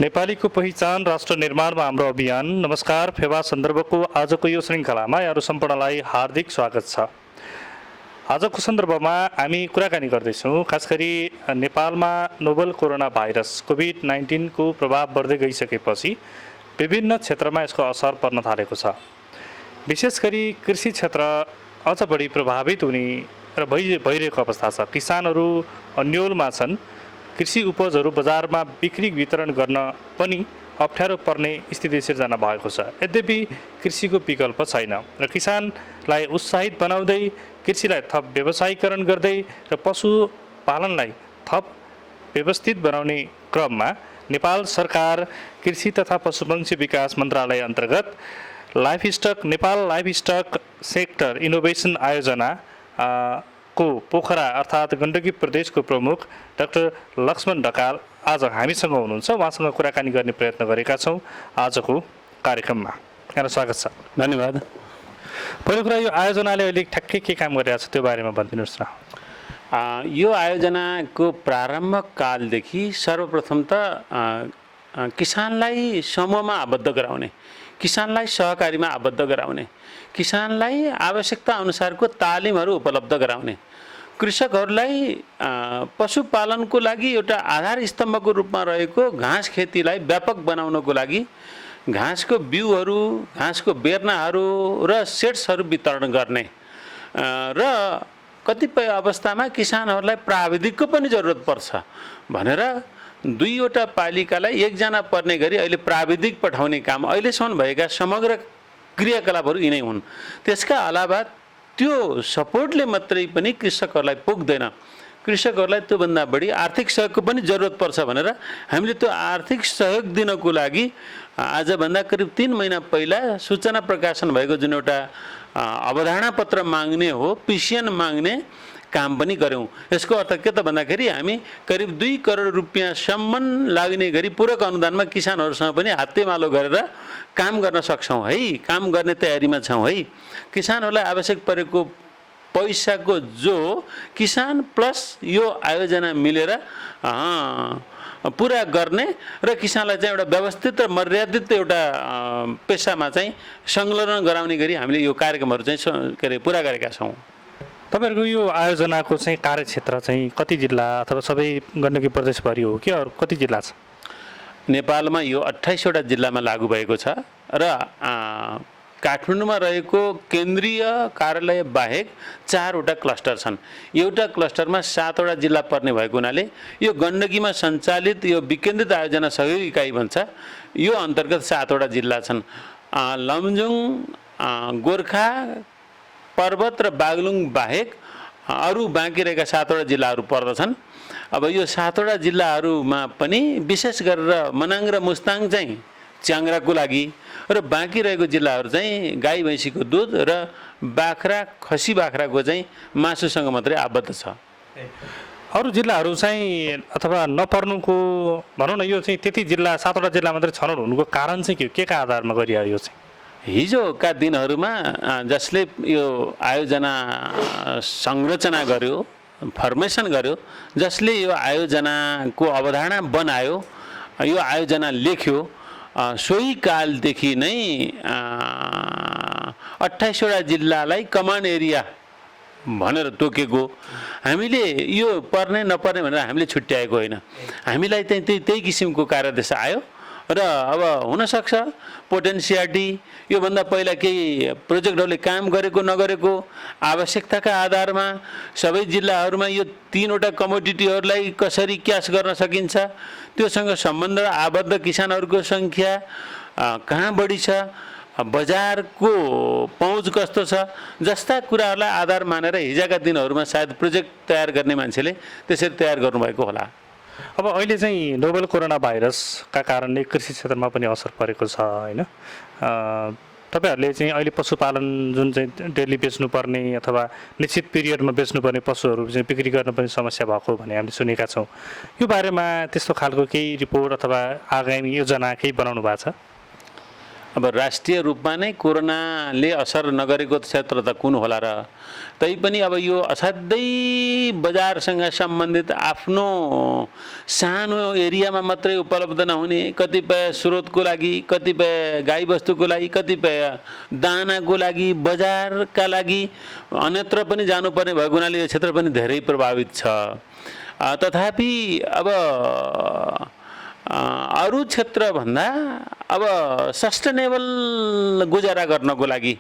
नेपालीको पहिचान राष्ट्र निर्माणमा हाम्रो अभियान। नमस्कार, फेवा सन्दर्भको आजको यो श्रृङ्खलामा यहाँहरू सम्पूर्णलाई हार्दिक स्वागत छ। आजको सन्दर्भमा हामी कुराकानी गर्दैछौँ खास गरी नेपालमा नोभल कोरोना भाइरस कोभिड-19 को प्रभाव बढ्दै गइसकेपछि विभिन्न क्षेत्रमा यसको असर पर्न थालेको छ। विशेष गरी कृषि क्षेत्र अझ बढी प्रभावित हुने र भइरहेको अवस्था छ। किसानहरू अन्योलमा छन्। कृषि उपजहरू बजारमा बिक्री वितरण गर्न पनि अप्ठ्यारो पर्ने स्थिति सिर्जना भएको छ। यद्यपि कृषिको विकल्प छैन र किसानलाई उत्साहित बनाउँदै कृषिलाई थप व्यवसायीकरण गर्दै र पशुपालनलाई थप व्यवस्थित बनाउने क्रममा नेपाल सरकार कृषि तथा पशुपक्षी विकास मन्त्रालय अन्तर्गत नेपाल लाइफस्टक सेक्टर इनोभेसन आयोजना को पोखरा अर्थात् गण्डकी प्रदेशको प्रमुख डाक्टर लक्ष्मण ढकाल आज हामीसँग हुनुहुन्छ। उहाँसँग कुराकानी गर्ने प्रयत्न गरेका छौँ आजको कार्यक्रममा। यहाँलाई स्वागत छ। धन्यवाद। पहिलो कुरा, यो आयोजनाले अहिले ठ्याक्कै के काम गरिरहेको छ त्यो बारेमा भनिदिनुहोस् न। यो आयोजनाको प्रारम्भ कालदेखि सर्वप्रथम त किसानलाई समूहमा आबद्ध गराउने, किसानलाई सहकारीमा आबद्ध गराउने, किसानलाई आवश्यकता अनुसारको तालिमहरू उपलब्ध गराउने, कृषकहरूलाई पशुपालनको लागि एउटा आधार स्तम्भको रूपमा रहेको घाँस खेतीलाई व्यापक बनाउनको लागि घाँसको बिउहरू, घाँसको बेर्नाहरू र सेड्सहरू वितरण गर्ने र कतिपय अवस्थामा किसानहरूलाई प्राविधिकको पनि जरुरत पर्छ भनेर दुईवटा पालिकालाई एकजना पर्ने गरी अहिले प्राविधिक पठाउने काम अहिलेसम्म भएका समग्र क्रियाकलापहरू यिनै हुन्। त्यसका अलावा त्यो सपोर्टले मात्रै पनि कृषकहरूलाई पुग्दैन, कृषकहरूलाई त्योभन्दा बढी आर्थिक सहयोगको पनि जरुरत पर्छ भनेर हामीले त्यो आर्थिक सहयोग दिनको लागि आजभन्दा करिब 3 महिना पहिला सूचना प्रकाशन भएको जुन एउटा अवधारणा पत्र माग्ने हो, पिसिएन माग्ने काम पनि गऱ्यौँ। यसको अर्थ के त भन्दाखेरि हामी करिब 2 करोड रुपियाँसम्म लाग्ने गरी पूरक अनुदानमा किसानहरूसँग पनि हातेमालो गरेर काम गर्न सक्छौँ है, काम गर्ने तयारीमा छौँ है। किसानहरूलाई आवश्यक परेको पैसाको जो किसान प्लस यो आयोजना मिलेर पुरा गर्ने र किसानलाई चाहिँ एउटा व्यवस्थित र मर्यादित एउटा पेसामा चाहिँ संलग्न गराउने गरी हामीले यो कार्यक्रमहरू चाहिँ पुरा गरेका छौँ। तपाईँहरूको यो आयोजनाको चाहिँ कार्यक्षेत्र चाहिँ कति जिल्ला अथवा सबै गण्डकी प्रदेशभरि हो कि अरू कति जिल्ला छ? नेपालमा यो 28 वटा जिल्लामा लागू भएको छ र काठमाडौँमा रहेको केन्द्रीय कार्यालय बाहेक 4 वटा क्लस्टर छन्। एउटा क्लस्टरमा 7 वटा जिल्ला पर्ने भएको हुनाले यो गण्डकीमा सञ्चालित यो विकेन्द्रित आयोजना सहयोगी इकाइ भन्छ। यो अन्तर्गत 7 वटा जिल्ला छन्। लमजुङ, गोर्खा, पर्वत र बागलुङ बाहेक अरू बाँकी रहेका 7 वटा जिल्लाहरू पर्दछन्। अब यो 7 वटा जिल्लाहरूमा पनि विशेष गरेर मनाङ र मुस्ताङ चाहिँ च्याङ्ग्राको लागि र बाँकी रहेको जिल्लाहरू चाहिँ गाई भैँसीको दुध र बाख्रा, खसी बाख्राको चाहिँ मासुसँग मात्रै आबद्ध छ। अरू जिल्लाहरू चाहिँ अथवा नपर्नुको भनौँ न, यो चाहिँ त्यति जिल्ला 7 वटा जिल्ला मात्रै छनौट हुनुको कारण चाहिँ के का आधारमा गरियो यो चाहिँ? हिजोका दिनहरूमा जसले यो आयोजना संरचना गर्यो, फर्मेसन गर्यो, जसले यो आयोजनाको अवधारणा बनायो, यो आयोजना लेख्यो, सोही कालदेखि नै 28 वटा जिल्लालाई कमान्ड एरिया भनेर तोकेको। हामीले यो पर्ने नपर्ने भनेर हामीले छुट्याएको होइन। हामीलाई चाहिँ त्यही किसिमको कार्यदेश आयो र अब हुनसक्छ पोटेन्सियालिटी योभन्दा पहिला केही प्रोजेक्टहरूले काम गरेको नगरेको आवश्यकताका आधारमा सबै जिल्लाहरूमा यो 3 वटा कमोडिटीहरूलाई कसरी क्यास गर्न सकिन्छ, त्योसँग सम्बन्ध आबद्ध किसानहरूको सङ्ख्या कहाँ बढी छ, बजारको पहुँच कस्तो छ जस्ता कुराहरूलाई आधार मानेर हिजोका दिनहरूमा सायद प्रोजेक्ट तयार गर्ने मान्छेले त्यसरी तयार गर्नुभएको होला। अब अहिले चाहिँ नोभल कोरोना भाइरसका कारणले कृषि क्षेत्रमा पनि असर परेको छ होइन? तपाईँहरूले चाहिँ अहिले पशुपालन जुन चाहिँ डेली बेच्नुपर्ने अथवा निश्चित पिरियडमा बेच्नुपर्ने पशुहरू चाहिँ बिक्री गर्न पनि समस्या भएको भने हामीले सुनेका छौँ। यो बारेमा त्यस्तो खालको केही रिपोर्ट अथवा आगामी योजना केही बनाउनु भएको छ? अब राष्ट्रिय रूपमा नै कोरोनाले असर नगरेको क्षेत्र त कुन होला र? तैपनि अब यो असाध्यै बजारसँग सम्बन्धित आफ्नो सानो एरियामा मात्रै उपलब्ध नहुने, कतिपय स्रोतको लागि, कतिपय गाईबस्तुको लागि, कतिपय दानाको लागि, बजारका लागि अन्यत्र पनि जानुपर्ने भएको हुनाले यो क्षेत्र पनि धेरै प्रभावित छ। तथापि अब अरू क्षेत्रभन्दा अब सस्टेनेबल गुजारा गर्नको लागि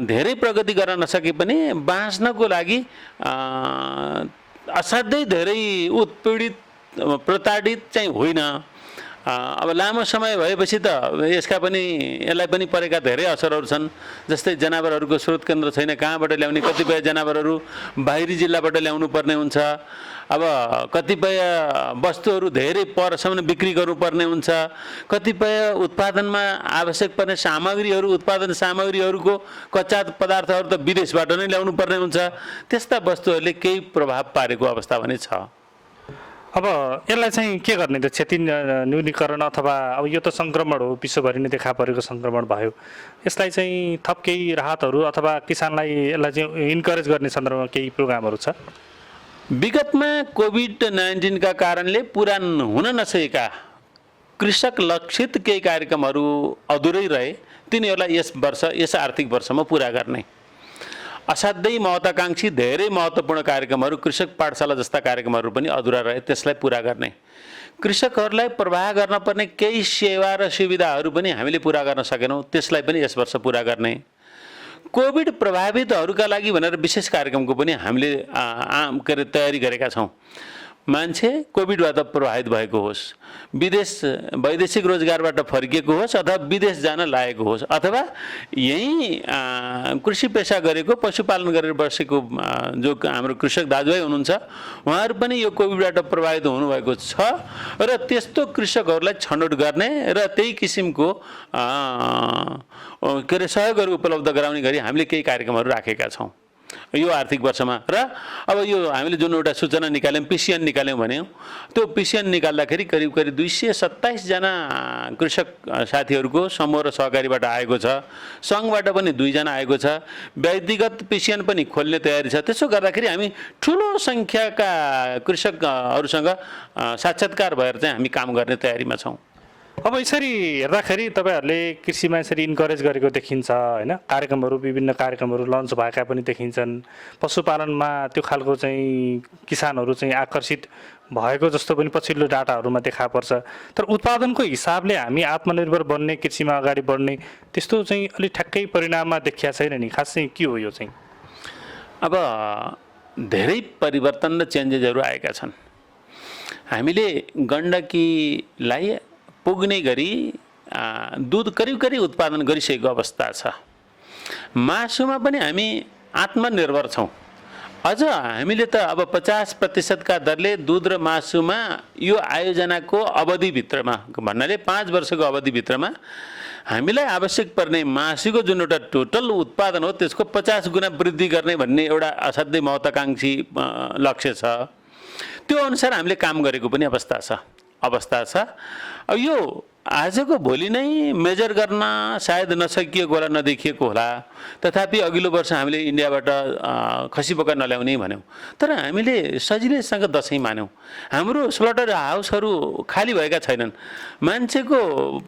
धेरै प्रगति गर्न नसके पनि बाँच्नको लागि असाध्यै धेरै उत्पीडित प्रताडित चाहिँ होइन। अब लामो समय भएपछि त यसका पनि यसलाई पनि परेका धेरै असरहरू छन्। जस्तै जनावरहरूको स्रोत केन्द्र छैन, कहाँबाट ल्याउने? कतिपय जनावरहरू बाहिरी जिल्लाबाट ल्याउनु पर्ने हुन्छ। अब कतिपय वस्तुहरू धेरै परसम्म बिक्री गर्नुपर्ने हुन्छ। कतिपय उत्पादनमा आवश्यक पर्ने सामग्रीहरू, उत्पादन सामग्रीहरूको कच्चा पदार्थहरू त विदेशबाट नै ल्याउनु पर्ने हुन्छ। त्यस्ता वस्तुहरूले केही प्रभाव पारेको अवस्था पनि छ। अब यसलाई चाहिँ के गर्ने त? क्षति न्यूनीकरण अथवा अब यो त सङ्क्रमण हो, विश्वभरि नै देखा परेको सङ्क्रमण भयो, यसलाई चाहिँ थप केही राहतहरू अथवा किसानलाई यसलाई चाहिँ इन्करेज गर्ने सन्दर्भमा केही प्रोग्रामहरू छ? विगतमा कोभिड-19 का कारणले पुरा हुन नसकेका कृषक लक्षित केही कार्यक्रमहरू अधुरै रहे, तिनीहरूलाई यस वर्ष, यस आर्थिक वर्षमा पुरा गर्ने असाध्यै महत्त्वाकांक्षी धेरै महत्त्वपूर्ण कार्यक्रमहरू, कृषक पाठशाला जस्ता कार्यक्रमहरू पनि अधुरा रहे, त्यसलाई पुरा गर्ने। कृषकहरूलाई प्रवाह गर्न पर्ने केही सेवा र सुविधाहरू पनि हामीले पुरा गर्न सकेनौँ, त्यसलाई पनि यस वर्ष पुरा गर्ने। कोभिड प्रभावितहरूका लागि भनेर विशेष कार्यक्रमको पनि हामीले तयारी गरेका छौँ। मान्छे कोभिडबाट प्रभावित भएको होस्, वैदेशिक रोजगारबाट फर्किएको होस्, अथवा विदेश जान लागेको होस्, अथवा यहीँ कृषि पेसा गरेको, पशुपालन गरेर बसेको जो हाम्रो कृषक दाजुभाइ हुनुहुन्छ, उहाँहरू पनि यो कोभिडबाट प्रभावित हुनुभएको छ र त्यस्तो कृषकहरूलाई छनौट गर्ने र त्यही किसिमको सहयोगहरू उपलब्ध गराउने गरी हामीले केही कार्यक्रमहरू राखेका छौँ यो आर्थिक वर्षमा। र अब यो हामीले जुन एउटा सूचना निकाल्यौँ, पिसिएन निकाल्यौँ भन्यौँ, त्यो पिसिएन निकाल्दाखेरि करिब 227 जना कृषक साथीहरूको समूह र सहकारीबाट आएको छ। सङ्घबाट पनि 2 जना आएको छ। व्यक्तिगत पिसिएन पनि खोल्ने तयारी छ। त्यसो गर्दाखेरि हामी ठुलो सङ्ख्याका कृषकहरूसँग साक्षात्कार भएर चाहिँ हामी काम गर्ने तयारीमा छौँ। अब यसरी हेर्दाखेरि तपाईँहरूले कृषिमा यसरी इन्करेज गरेको देखिन्छ होइन, कार्यक्रमहरू, विभिन्न कार्यक्रमहरू लन्च भएका पनि देखिन्छन्। पशुपालनमा त्यो खालको चाहिँ किसानहरू चाहिँ आकर्षित भएको जस्तो पनि पछिल्लो डाटाहरूमा देखा पर्छ। तर उत्पादनको हिसाबले हामी आत्मनिर्भर बन्ने, कृषिमा अगाडि बढ्ने त्यस्तो चाहिँ अलिक ठ्याक्कै परिणाममा देखिया छैन नि। खास चाहिँ के हो यो चाहिँ? अब धेरै परिवर्तन र चेन्जेसहरू आएका छन्। हामीले गण्डकीलाई पुग्ने गरी दुध करिब उत्पादन गरिसकेको अवस्था छ। मासुमा पनि हामी आत्मनिर्भर छौँ। अझ हामीले त अब 50% का दरले दूध र मासुमा यो आयोजनाको अवधिभित्रमा भन्नाले 5 वर्षको अवधिभित्रमा हामीलाई आवश्यक पर्ने मासुको जुन एउटा टोटल उत्पादन हो त्यसको 50 गुणा वृद्धि गर्ने भन्ने एउटा असाध्यै महत्त्वाकांक्षी लक्ष्य छ। त्यो अनुसार हामीले काम गरेको पनि अवस्था छ। अब यो आजको भोलि नै मेजर गर्न सायद नसकिएको होला, नदेखिएको होला। तथापि अघिल्लो वर्ष हामीले इन्डियाबाट खसी बोका नल्याउने भन्यौँ, तर हामीले सजिलैसँग दसैँ मान्यौँ। हाम्रो स्लटर हाउसहरू खाली भएका छैनन्। मान्छेको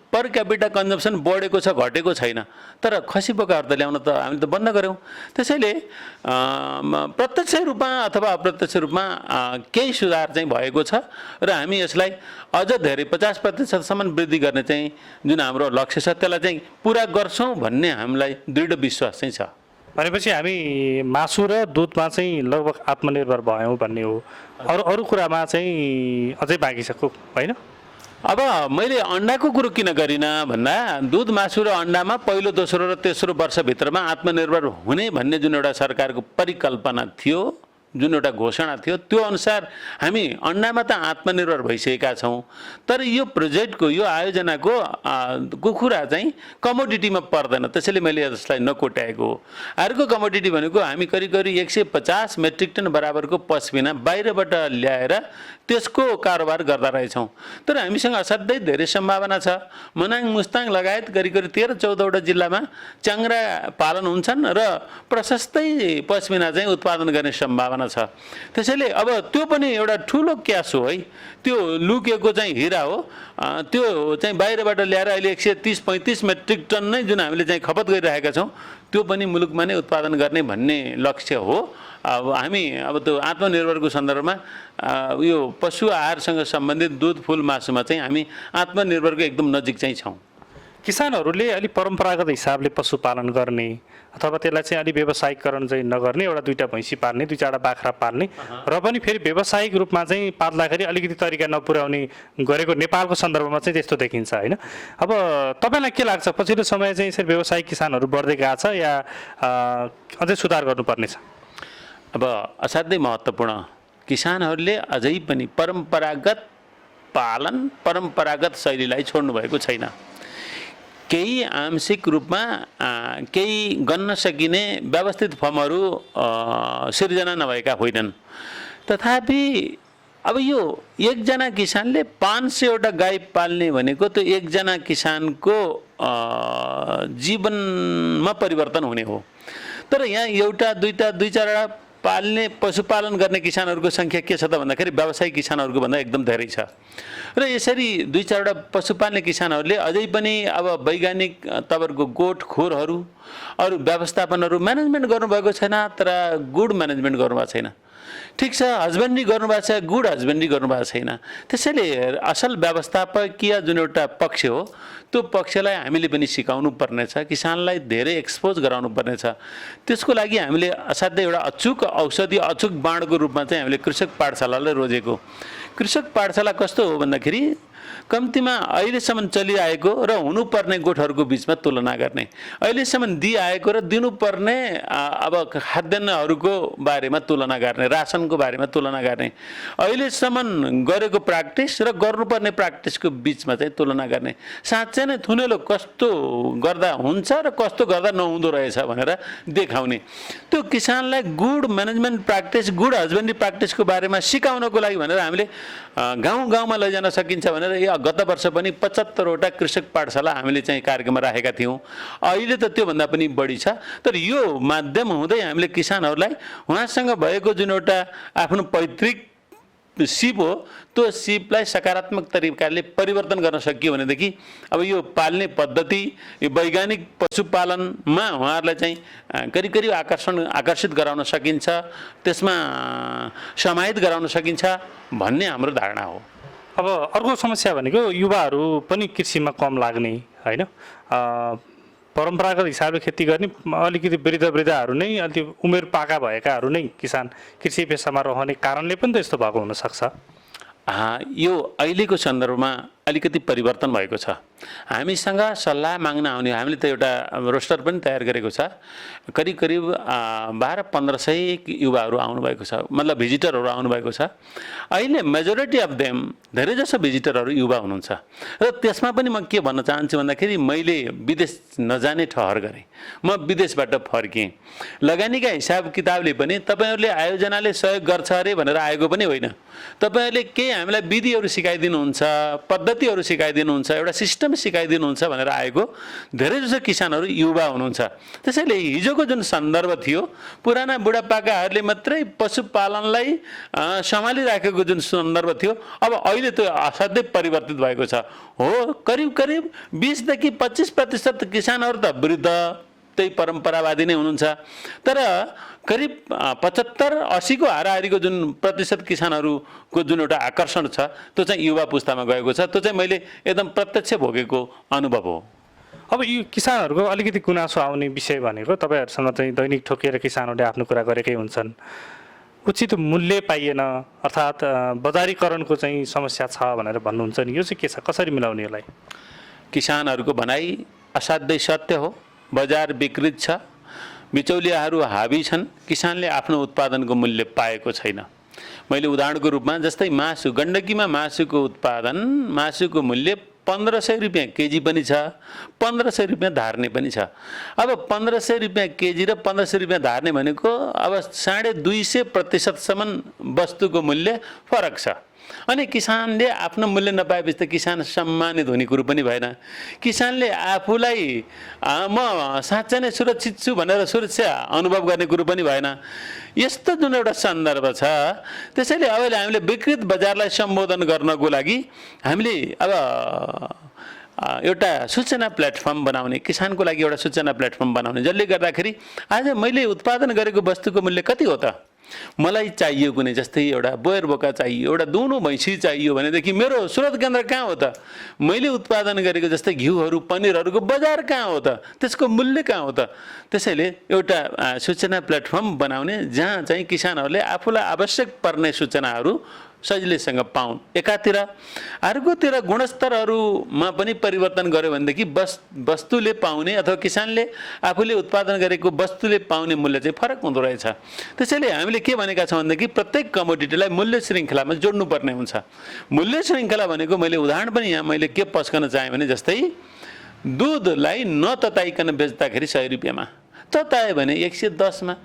पर क्यापिटा कन्जम्सन बढेको छ, घटेको छैन, तर खसी बोकाहरू त ल्याउन त हामीले त बन्द गऱ्यौँ। त्यसैले प्रत्यक्ष रूपमा अथवा अप्रत्यक्ष रूपमा केही सुधार चाहिँ भएको छ र हामी यसलाई अझ धेरै 50%सम्म वृद्धि गर्ने चाहिँ जुन हाम्रो लक्ष्य छ त्यसलाई चाहिँ पुरा गर्छौँ भन्ने हामीलाई दृढ विश्वास चाहिँ छ। भनेपछि हामी मासु र दुधमा चाहिँ लगभग आत्मनिर्भर भयौँ भन्ने हो। अरू कुरामा चाहिँ अझै बाँकी छ होइन? अब मैले अन्डाको कुरो किन गरिनँ भन्दा दुध, मासु र अन्डामा पहिलो, दोस्रो र तेस्रो वर्षभित्रमा आत्मनिर्भर हुने भन्ने जुन एउटा सरकारको परिकल्पना थियो, जुन एउटा घोषणा थियो त्यो अनुसार हामी अन्डामा त आत्मनिर्भर भइसकेका छौँ, तर यो प्रोजेक्टको यो आयोजनाको कुखुरा चाहिँ कमोडिटीमा पर्दैन, त्यसैले मैले यसलाई नकोट्याएको हो। अर्को कमोडिटी भनेको हामी करिब करिब 150 मेट्रिक टन बराबरको पस्मिना बाहिरबाट ल्याएर त्यसको कारोबार गर्दा रहेछौँ। तर हामीसँग असाध्यै धेरै सम्भावना छ। मनाङ मुस्ताङ लगायत करिब करिब 13-14वटा जिल्लामा च्याङ्ग्रा पालन हुन्छन् र प्रशस्तै पस्मिना चाहिँ उत्पादन गर्ने सम्भावना छ। त्यसैले अब त्यो पनि एउटा ठुलो क्यास हो है, त्यो लुकेको चाहिँ हिरा हो। त्यो चाहिँ बाहिरबाट ल्याएर अहिले 130-35 मेट्रिक टन नै जुन हामीले चाहिँ खपत गरिरहेका छौँ त्यो पनि मुलुकमा नै उत्पादन गर्ने भन्ने लक्ष्य हो। अब हामी अब त्यो आत्मनिर्भरको सन्दर्भमा यो पशु आहारसँग सम्बन्धित दुध फुल मासुमा चाहिँ हामी आत्मनिर्भरको एकदम नजिक चाहिँ छौँ। किसानहरूले अलिक परम्परागत हिसाबले पशुपालन गर्ने अथवा त्यसलाई चाहिँ अलिक व्यावसायिकरण चाहिँ नगर्ने, एउटा दुईवटा भैँसी पाल्ने, दुई चारवटा बाख्रा पाल्ने र पनि फेरि व्यावसायिक रूपमा चाहिँ पाल्दाखेरि अलिकति तरिका नपुर्याउने गरेको नेपालको सन्दर्भमा चाहिँ त्यस्तो देखिन्छ होइन। अब तपाईँलाई के लाग्छ पछिल्लो समय चाहिँ यसरी व्यावसायिक किसानहरू बढ्दै गएको छ या अझै सुधार गर्नुपर्ने छ? अब असाध्यै महत्त्वपूर्ण, किसानहरूले अझै पनि परम्परागत पालन परम्परागत शैलीलाई छोड्नु भएको छैन। केही आंशिक रूपमा केही गन्न सकिने व्यवस्थित फर्महरू सिर्जना नभएका होइनन्, तथापि अब यो एकजना किसानले 500वटा गाई पाल्ने भनेको त्यो एकजना किसानको जीवनमा परिवर्तन हुने हो। तर यहाँ एउटा दुईवटा दुई चारवटा पाल्ने पशुपालन गर्ने किसानहरूको सङ्ख्या के छ त भन्दाखेरि व्यावसायिक किसानहरूको भन्दा एकदम धेरै छ। र यसरी दुई चारवटा पशु पाल्ने किसानहरूले अझै पनि अब वैज्ञानिक तपाईँहरूको गोठ खोरहरू अरू व्यवस्थापनहरू म्यानेजमेन्ट गर्नुभएको छैन, तर गुड म्यानेजमेन्ट गर्नुभएको छैन। ठिक छ, हस्बेन्ड्री गर्नुभएको छ, गुड हस्बेन्ड्री गर्नुभएको छैन। त्यसैले असल व्यवस्थापकीय जुन एउटा पक्ष हो त्यो पक्षलाई हामीले पनि सिकाउनु पर्नेछ, किसानलाई धेरै एक्सपोज गराउनु पर्नेछ। त्यसको लागि हामीले असाध्यै एउटा अचुक औषधि अचुक बाणको रूपमा चाहिँ हामीले कृषक पाठशालालाई रोजेको। कृषक पाठशाला कस्तो हो भन्दाखेरि कम्तीमा अहिलेसम्म चलिआएको र हुनुपर्ने गोठहरूको बिचमा तुलना गर्ने, अहिलेसम्म दिइआएको र दिनुपर्ने अब खाद्यान्नहरूको बारेमा तुलना गर्ने, रासनको बारेमा तुलना गर्ने, अहिलेसम्म गरेको प्र्याक्टिस र गर्नुपर्ने प्र्याक्टिसको बिचमा चाहिँ तुलना गर्ने। साँच्चै नै थुनेलो कस्तो गर्दा हुन्छ र कस्तो गर्दा नहुँदो रहेछ भनेर देखाउने। त्यो किसानलाई good management practice good husbandry प्र्याक्टिसको बारेमा सिकाउनको लागि भनेर हामीले गाउँ गाउँमा लैजान सकिन्छ भनेर गत वर्ष पनि 75वटा कृषक पाठशाला हामीले चाहिँ कार्यक्रममा राखेका थियौँ। अहिले त त्योभन्दा पनि बढी छ। तर यो माध्यम हुँदै हामीले किसानहरूलाई उहाँसँग भएको जुन एउटा आफ्नो पैतृक सिप हो त्यो सिपलाई सकारात्मक तरिकाले परिवर्तन गर्न सकियो भनेदेखि अब यो पाल्ने पद्धति यो वैज्ञानिक पशुपालनमा उहाँहरूलाई चाहिँ करिब करिब आकर्षित गराउन सकिन्छ, त्यसमा समाहित गराउन सकिन्छ भन्ने हाम्रो धारणा हो। अब अर्को समस्या भनेको युवाहरू पनि कृषिमा कम लाग्ने होइन, परम्परागत हिसाबले खेती गर्ने अलिकति वृद्धहरू नै अलिकति उमेर पाका भएकाहरू नै किसान कृषि पेसामा रहने कारणले पनि त यस्तो भएको हुनसक्छ। यो अहिलेको सन्दर्भमा अलिकति परिवर्तन भएको छ। हामीसँग सल्लाह माग्न आउने हामीले त एउटा रोस्टर पनि तयार गरेको छ। करिब करिब 1200-1500 युवाहरू आउनुभएको छ, मतलब भिजिटरहरू आउनुभएको छ। अहिले मेजोरिटी अफ देम धेरैजसो भिजिटरहरू युवा हुनुहुन्छ। र त्यसमा पनि म के भन्न चाहन्छु भन्दाखेरि मैले विदेश नजाने ठहर गरेँ, म विदेशबाट फर्केँ। लगानीका हिसाब किताबले पनि तपाईँहरूले आयोजनाले सहयोग गर्छ अरे भनेर आएको पनि होइन। तपाईँहरूले केही हामीलाई विधिहरू सिकाइदिनुहुन्छ, पद्धतिहरू सिकाइदिनुहुन्छ, एउटा सिस्टम सिकाइदिनुहुन्छ भनेर आएको धेरैजसो किसानहरू युवा हुनुहुन्छ। त्यसैले हिजोको जुन सन्दर्भ थियो पुराना बुढापाकाहरूले मात्रै पशुपालनलाई सम्हालिराखेको जुन सन्दर्भ थियो अब अहिले त्यो असाध्यै परिवर्तित भएको छ। हो, करिब करिब 20देखि 25% किसानहरू त वृद्ध त्यही परम्परावादी नै हुनुहुन्छ, तर करिब 75-80 को हाराहारीको जुन प्रतिशत किसानहरूको जुन एउटा आकर्षण छ त्यो चाहिँ युवा पुस्तामा गएको छ। त्यो चाहिँ मैले एकदम प्रत्यक्ष भोगेको अनुभव हो। अब यो किसानहरूको अलिकति गुनासो आउने विषय भनेको तपाईँहरूसँग चाहिँ दैनिक ठोकिएर किसानहरूले आफ्नो कुरा गरेकै हुन्छन्, उचित मूल्य पाइएन अर्थात् बजारीकरणको चाहिँ समस्या छ भनेर भन्नुहुन्छ नि, यो चाहिँ के छ, कसरी मिलाउने यसलाई? किसानहरूको भनाइ असाध्यै सत्य हो, बजार विकृत छ। बिचौलियाहरू हाबी छन्, किसानले आफ्नो उत्पादनको मूल्य पाएको छैन। मैले उदाहरणको रूपमा जस्तै मासु, गण्डकीमा मासुको मूल्य 1500 रुपियाँ केजी पनि छ, 1500 रुपियाँ धार्ने पनि छ। अब 1500 रुपियाँ केजी र 1500 रुपियाँ धार्ने भनेको अब 250% वस्तुको मूल्य फरक छ। अनि किसानले आफ्नो मूल्य नपाएपछि त किसान सम्मानित हुने कुरो पनि भएन। किसानले आफूलाई म साँच्चै नै सुरक्षित छु भनेर सुरक्षा अनुभव गर्ने कुरो पनि भएन। यस्तो जुन एउटा सन्दर्भ छ, त्यसैले अब हामीले विकृत बजारलाई सम्बोधन गर्नको लागि हामीले अब एउटा सूचना प्लेटफर्म बनाउने, किसानको लागि एउटा सूचना प्लेटफर्म बनाउने, जसले गर्दाखेरि आज मैले उत्पादन गरेको वस्तुको मूल्य कति हो त, मलाई चाहियो कुनै, जस्तै एउटा बोयर बोका चाहियो, एउटा दुनो भैँसी चाहियो भनेदेखि मेरो स्रोत केन्द्र कहाँ हो त, मैले उत्पादन गरेको जस्तै घिउहरू पनिरहरूको बजार कहाँ हो त, त्यसको मूल्य कहाँ हो त। त्यसैले एउटा सूचना प्लेटफर्म बनाउने जहाँ चाहिँ किसानहरूले आफूलाई आवश्यक पर्ने सूचनाहरू सजिलैसँग पाउन् एकातिर, अर्कोतिर गुणस्तरहरूमा पनि परिवर्तन गर्यो भनेदेखि वस्तुले पाउने अथवा किसानले आफूले उत्पादन गरेको वस्तुले पाउने मूल्य चाहिँ फरक हुँदो रहेछ। त्यसैले हामीले के भनेका छौँ भनेदेखि प्रत्येक कमोडिटीलाई मूल्य श्रृङ्खलामा जोड्नुपर्ने हुन्छ। मूल्य श्रृङ्खला भनेको मैले उदाहरण पनि यहाँ मैले के पस्कन चाहेँ भने जस्तै दुधलाई नतताइकन बेच्दाखेरि 100 रुपियाँमा, ततायो भने 110 मा,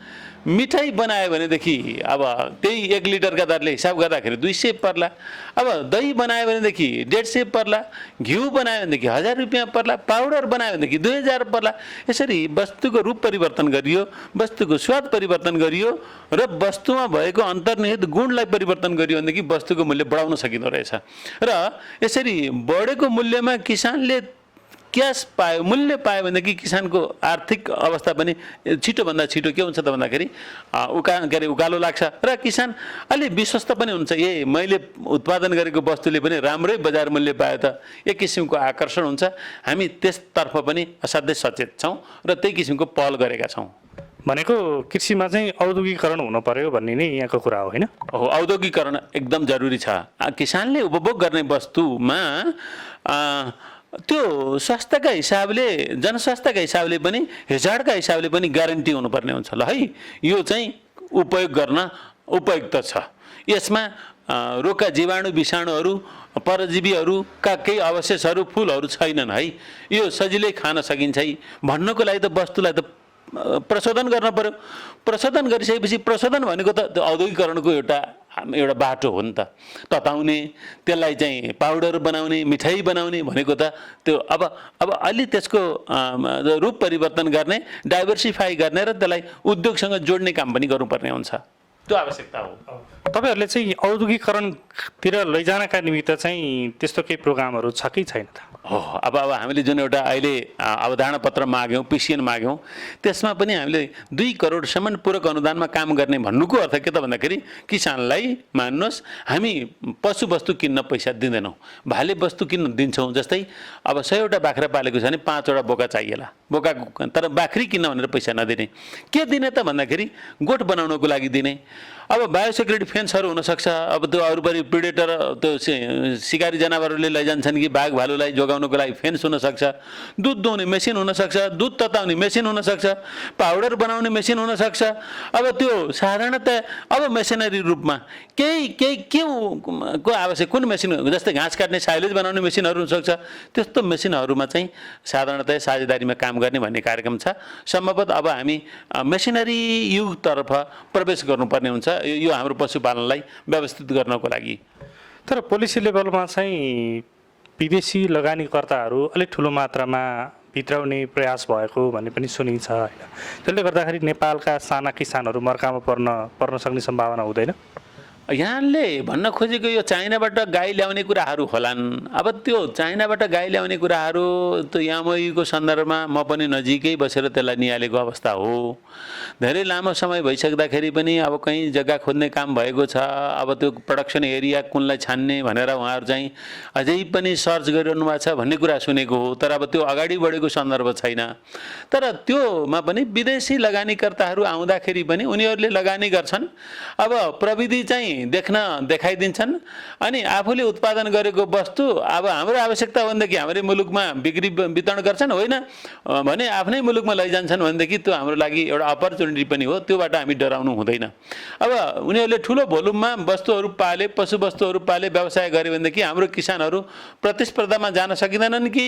मिठाई बनायो भनेदेखि अब त्यही 1 लिटरका दरले हिसाब गर्दाखेरि 200 पर्ला, अब दही बनायो भनेदेखि 150 पर्ला, घिउ बनायो भनेदेखि 1000 रुपियाँ पर्ला, पाउडर बनायो भनेदेखि 2000 पर्ला। यसरी वस्तुको रूप परिवर्तन गरियो, वस्तुको स्वाद परिवर्तन गरियो र वस्तुमा भएको अन्तर्निहित गुणलाई परिवर्तन गरियो भनेदेखि वस्तुको मूल्य बढाउन सकिँदो रहेछ। र यसरी बढेको मूल्यमा किसानले क्यास पायो, मूल्य पायो भनेदेखि किसानको आर्थिक अवस्था पनि छिटोभन्दा छिटो के हुन्छ त भन्दाखेरि उकालो लाग्छ र किसान अलि विश्वस्त पनि हुन्छ। मैले उत्पादन गरेको वस्तुले पनि राम्रै बजार मूल्य पायो त, एक किसिमको आकर्षण हुन्छ। हामी त्यसतर्फ पनि असाध्यै सचेत छौँ र त्यही किसिमको पहल गरेका छौँ। भनेको कृषिमा चाहिँ औद्योगिकरण हुनु पर्यो भन्ने नै यहाँको कुरा हो, होइन? हो, औद्योगिकरण एकदम जरुरी छ। किसानले उपभोग गर्ने वस्तुमा त्यो स्वास्थ्यका हिसाबले, जनस्वास्थ्यका हिसाबले पनि, हेजाडका हिसाबले पनि ग्यारेन्टी हुनुपर्ने हुन्छ। ल है, यो चाहिँ उपयोग गर्न उपयुक्त छ। यसमा रोगका जीवाणु विषाणुहरू, परजीवीहरूका केही अवशेषहरू, फुलहरू छैनन् है। यो सजिलै खान सकिन्छ है। भन्नको लागि त वस्तुलाई त प्रशोधन गर्न पर्यो। प्रशोधन गरिसकेपछि, प्रशोधन भनेको त औद्योगिकरणको एउटा बाटो हो नि त। तताउने, त्यसलाई चाहिँ पाउडर बनाउने, मिठाई बनाउने भनेको त त्यो अब अलि त्यसको रूप परिवर्तन गर्ने, डाइभर्सिफाई गर्ने र त्यसलाई उद्योगसँग जोड्ने काम पनि गर्नुपर्ने हुन्छ। त्यो आवश्यकता हो। तपाईँहरूले चाहिँ औद्योगिकरणतिर लैजानका निमित्त चाहिँ त्यस्तो केही प्रोग्रामहरू छ कि छैन त? हो, अब हामीले जुन एउटा अहिले अवधारणा पत्र माग्यौँ, पिसिएन माग्यौँ, त्यसमा पनि हामीले 2 करोडसम्म पूरक अनुदानमा काम गर्ने भन्नुको अर्थ के त भन्दाखेरि किसानलाई मान्नुहोस् हामी पशु वस्तु किन्न पैसा दिँदैनौँ, भाले वस्तु किन्न दिन्छौँ। जस्तै अब 100 वटा बाख्रा पालेको छ भने 5 वटा बोका चाहिएला, बोका तर बाख्री किन्न भनेर पैसा नदिने। के दिने त भन्दाखेरि गोठ बनाउनको लागि दिने। अब बायोसेक्युरिटी फेन्सहरू हुनसक्छ, अब त्यो अरूपरि प्रिडेटर, त्यो शिकारी जनावरहरूले लैजान्छन् कि बाघ भालुलाई जोगाउनको लागि फेन्स हुनसक्छ, दुध दुहुने मेसिन हुनसक्छ, दुध तताउने मेसिन हुनसक्छ, पाउडर बनाउने मेसिन हुनसक्छ। अब त्यो साधारणतः अब मेसिनरी रूपमा के को आवश्यक, कुन मेसिन, जस्तै घाँस काट्ने साइलेज बनाउने मेसिनहरू हुनसक्छ। त्यस्तो मेसिनहरूमा चाहिँ साधारणतः साझेदारीमा काम गर्ने भन्ने कार्यक्रम छ। सम्भवतः अब हामी मेसिनरी युगतर्फ प्रवेश गर्नुपर्ने हुन्छ यो हाम्रो पशुपालनलाई व्यवस्थित गर्नको लागि। तर पोलिसी लेभलमा चाहिँ विदेशी लगानीकर्ताहरू अलिक ठुलो मात्रामा भित्राउने प्रयास भएको भन्ने पनि सुनिन्छ, होइन? त्यसले गर्दाखेरि नेपालका साना किसानहरू मर्कामा पर्न सक्ने सम्भावना हुँदैन? यहाँले भन्न खोजेको यो चाइनाबाट गाई ल्याउने कुराहरू होलान्। अब त्यो चाइनाबाट गाई ल्याउने कुराहरू त्यो यामईको सन्दर्भमा म पनि नजिकै बसेर त्यसलाई निहालेको अवस्था हो। धेरै लामो समय भइसक्दाखेरि पनि अब कहीँ जग्गा खोज्ने काम भएको छ। अब त्यो प्रोडक्सन एरिया कुनलाई छान्ने भनेर उहाँहरू चाहिँ अझै पनि सर्च गरिरहनु भएको छ भन्ने कुरा सुनेको हो। तर अब त्यो अगाडि बढेको सन्दर्भ छैन। तर त्योमा पनि विदेशी लगानीकर्ताहरू आउँदाखेरि पनि उनीहरूले लगानी गर्छन्। अब प्रविधि चाहिँ देखाइदिन्छन् अनि आफूले उत्पादन गरेको वस्तु अब हाम्रो आवश्यकता भनेदेखि हाम्रै मुलुकमा बिक्री वितरण गर्छन्, होइन भने आफ्नै मुलुकमा लैजान्छन् भनेदेखि त्यो हाम्रो लागि एउटा अपर्च्युनिटी पनि हो। त्योबाट हामी डराउनु हुँदैन। अब उनीहरूले ठुलो भोल्युममा वस्तुहरू पाले, पशु वस्तुहरू पाले, व्यवसाय गरे भनेदेखि हाम्रो किसानहरू प्रतिस्पर्धामा जान सकिँदैनन् कि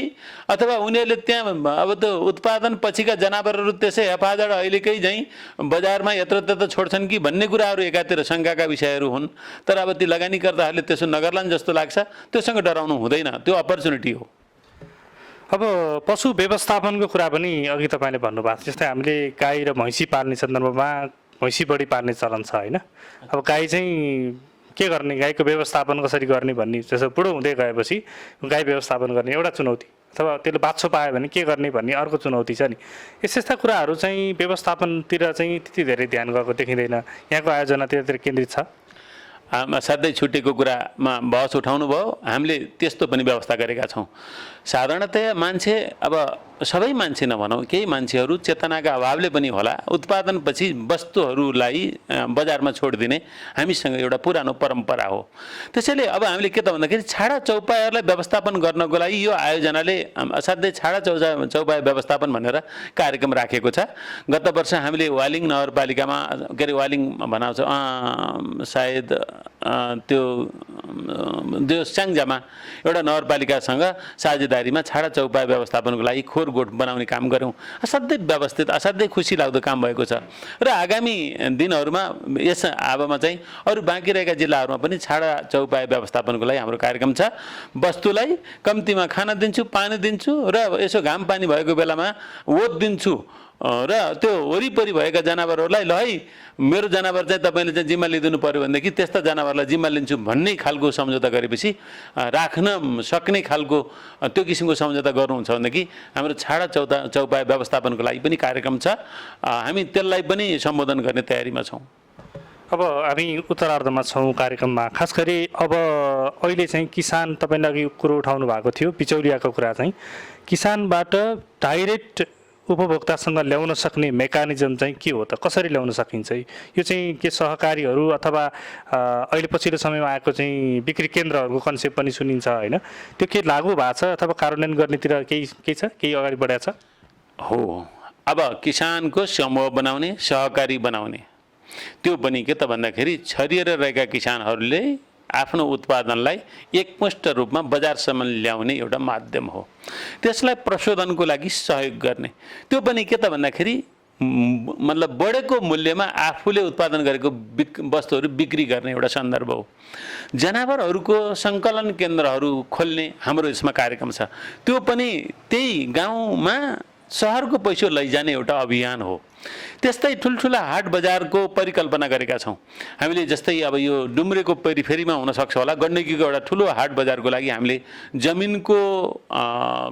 अथवा उनीहरूले त्यहाँ अब त्यो उत्पादन पछिका जनावरहरू त्यसै हेफाजत अहिलेकै झैँ बजारमा यत्र त्यत्र छोड्छन् कि भन्ने कुराहरू एकातिर शङ्काका विषयहरू हुन्। तर अब ती लगानीकर्ताहरूले त्यसो नगर्लान् जस्तो लाग्छ। त्योसँग डराउनु हुँदैन, त्यो अपर्च्युनिटी हो। अब पशु व्यवस्थापनको कुरा पनि अघि तपाईँले भन्नुभएको थियो। जस्तै हामीले गाई र भैँसी पाल्ने सन्दर्भमा भैँसी बढी पाल्ने चलन छ, होइन? अब गाई चाहिँ के गर्ने, गाईको व्यवस्थापन कसरी गर्ने भन्ने, जस्तो बुढो हुँदै गएपछि गाई व्यवस्थापन गर्ने एउटा चुनौती, अथवा त्यसले बाछो पायो भने के गर्ने भन्ने अर्को चुनौती छ नि। यस्ता कुराहरू चाहिँ व्यवस्थापनतिर चाहिँ त्यति धेरै ध्यान गएको देखिँदैन। यहाँको आयोजना त्यतातिर केन्द्रित छ? असाध्यै छुटेको कुरामा बहस उठाउनु भयो। हामीले त्यस्तो पनि व्यवस्था गरेका छौँ। साधारणतया मान्छे, अब सबै मान्छे नभनौँ, केही मान्छेहरू चेतनाका अभावले पनि होला उत्पादनपछि वस्तुहरूलाई बजारमा छोडिदिने हामीसँग एउटा पुरानो परम्परा हो। त्यसैले अब हामीले के त भन्दाखेरि छाडा चौपायाहरूलाई व्यवस्थापन गर्नको लागि यो आयोजनाले असाध्यै छाडा चौपाया व्यवस्थापन भनेर कार्यक्रम राखेको छ। गत वर्ष हामीले वालिङ नगरपालिकामा के अरे वालिङ भनाउँछ सायद त्यो स्याङ्जामा एउटा नगरपालिकासँग साझेदारीमा छाडा चौपाया व्यवस्थापनको लागि खोर गोठ बनाउने काम गऱ्यौँ। असाध्यै व्यवस्थित, असाध्यै खुसी लाग्दो काम भएको छ। र आगामी दिनहरूमा यस आवामा चाहिँ अरू बाँकी रहेका जिल्लाहरूमा पनि छाडा चौपाया व्यवस्थापनको लागि हाम्रो कार्यक्रम छ। वस्तुलाई कम्तीमा खाना दिन्छु, पानी दिन्छु र यसो घाम पानी भएको बेलामा ओत दिन्छु र त्यो वरिपरि भएका जनावरहरूलाई ल है मेरो जनावर चाहिँ तपाईँले चाहिँ जिम्मा लिइदिनु पऱ्यो भनेदेखि त्यस्ता जनावरलाई जिम्मा लिन्छु भन्ने खालको सम्झौता गरेपछि राख्न सक्ने खालको त्यो किसिमको सम्झौता गर्नुहुन्छ भनेदेखि हाम्रो छाडा चौपाया व्यवस्थापनको लागि पनि कार्यक्रम छ। हामी त्यसलाई पनि सम्बोधन गर्ने तयारीमा छौँ। अब हामी उत्तरार्धमा छौँ कार्यक्रममा। खास गरी अब अहिले चाहिँ किसान, तपाईँले अघि कुरो उठाउनु भएको थियो बिचौलियाको कुरा, चाहिँ किसानबाट डाइरेक्ट उपभोक्तासँग ल्याउन सक्ने मेकानिजम चाहिँ के हो त? कसरी ल्याउन सकिन्छ? यो चाहिँ के सहकारीहरू अथवा अहिले पछिल्लो समयमा आएको चाहिँ बिक्री केन्द्रहरूको कन्सेप्ट पनि सुनिन्छ, होइन? त्यो के लागू भएको छ अथवा कार्यान्वयन गर्नेतिर केही छ, केही अगाडि बढाएको छ? हो, अब किसानको समूह बनाउने, सहकारी बनाउने, त्यो पनि के त भन्दाखेरि छरिएर रहेका किसानहरूले आफ्नो उत्पादनलाई एकमुष्ट रूपमा बजारसम्म ल्याउने एउटा माध्यम हो। त्यसलाई प्रशोधनको लागि सहयोग गर्ने, त्यो पनि के त भन्दाखेरि मतलब बढेको मूल्यमा आफूले उत्पादन गरेको वस्तुहरू बिक्री गर्ने एउटा सन्दर्भ हो। जनावरहरूको सङ्कलन केन्द्रहरू खोल्ने हाम्रो यसमा कार्यक्रम छ। त्यो पनि त्यही गाउँमा सहरको पैसो लैजाने एउटा अभियान हो। त्यस्तै ठुल्ठुला हाट बजारको परिकल्पना गरेका छौँ हामीले। जस्तै अब यो डुम्रेको पेरिफेरीमा हुनसक्छ होला, गण्डकीको एउटा ठुलो हाट बजारको लागि हामीले जमिनको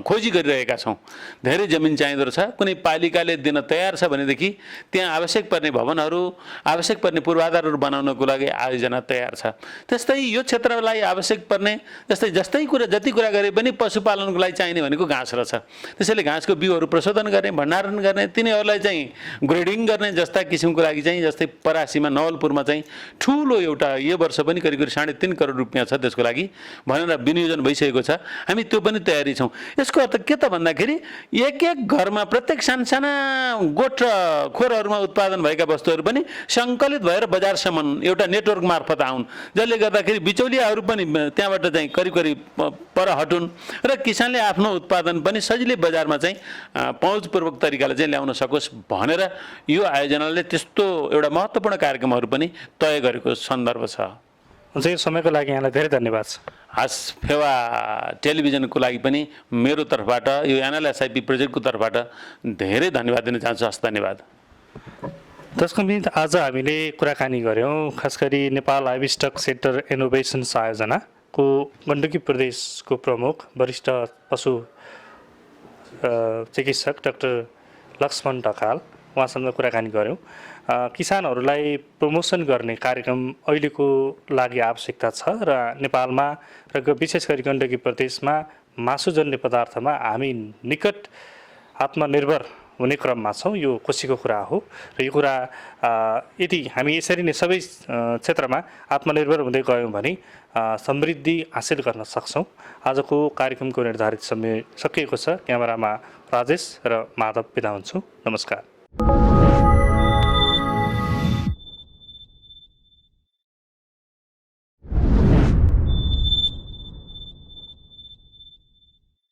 खोजी गरिरहेका छौँ। धेरै जमिन चाहिँदो रहेछ, कुनै पालिकाले दिन तयार छ भनेदेखि त्यहाँ आवश्यक पर्ने भवनहरू, आवश्यक पर्ने पूर्वाधारहरू बनाउनको लागि आयोजना तयार छ। त्यस्तै यो क्षेत्रलाई आवश्यक पर्ने जस्तै कुरा जति कुरा गरे पनि पशुपालनको लागि चाहिने भनेको घाँस रहेछ। त्यसैले घाँसको बिउहरू प्रशोधन गर्ने, भण्डारण गर्ने, तिनीहरूलाई चाहिँ ग्रेडिङ गर्ने जस्ता किसिमको लागि चाहिँ, जस्तै परासीमा नवलपुरमा चाहिँ ठुलो एउटा यो वर्ष पनि करिब 3.5 करोड रुपियाँ छ त्यसको लागि भनेर विनियोजन भइसकेको छ। हामी त्यो पनि तयारी छौँ। यसको अर्थ के त भन्दाखेरि एक घरमा प्रत्येक सानसाना गोठ र खोरहरूमा उत्पादन भएका वस्तुहरू पनि सङ्कलित भएर बजारसम्म एउटा नेटवर्क मार्फत आउन्, जसले गर्दाखेरि बिचौलियाहरू पनि त्यहाँबाट चाहिँ करिब पर हटुन् र किसानले आफ्नो उत्पादन पनि सजिलै बजारमा चाहिँ पहुँचपूर्वक तरिकाले चाहिँ ल्याउन सकोस् भनेर यो आयोजनाले त्यस्तो एउटा महत्त्वपूर्ण कार्यक्रमहरू पनि तय गरेको सन्दर्भ छ। हुन्छ, यो समयको लागि यहाँलाई धेरै धन्यवाद छ। हस्, फेवा टेलिभिजनको लागि पनि मेरो तर्फबाट, यो एनएलएसआइपी प्रोजेक्टको तर्फबाट धेरै धन्यवाद दिन चाहन्छु। हस्, धन्यवाद। दर्शक मित्र, आज हामीले कुराकानी गऱ्यौँ खास गरी Nepal livestock centre innovations आयोजनाको Gandaki प्रदेशको प्रमुख वरिष्ठ पशु चिकित्सक डाक्टर लक्ष्मण ढकाल, उहाँसँग कुराकानी गऱ्यौँ। किसानहरूलाई प्रमोसन गर्ने कार्यक्रम अहिलेको लागि आवश्यकता छ र नेपालमा र विशेष गरी गण्डकी प्रदेशमा मासुजन्य पदार्थमा हामी निकट आत्मनिर्भर हुने क्रममा छौँ। यो खुसीको कुरा हो र यो कुरा यदि हामी यसरी नै सबै क्षेत्रमा आत्मनिर्भर हुँदै गयौँ भने समृद्धि हासिल गर्न सक्छौँ। आजको कार्यक्रमको निर्धारित समय सकिएको छ। क्यामेरामा राजेश र माधव बिदा हुन्छु। नमस्कार।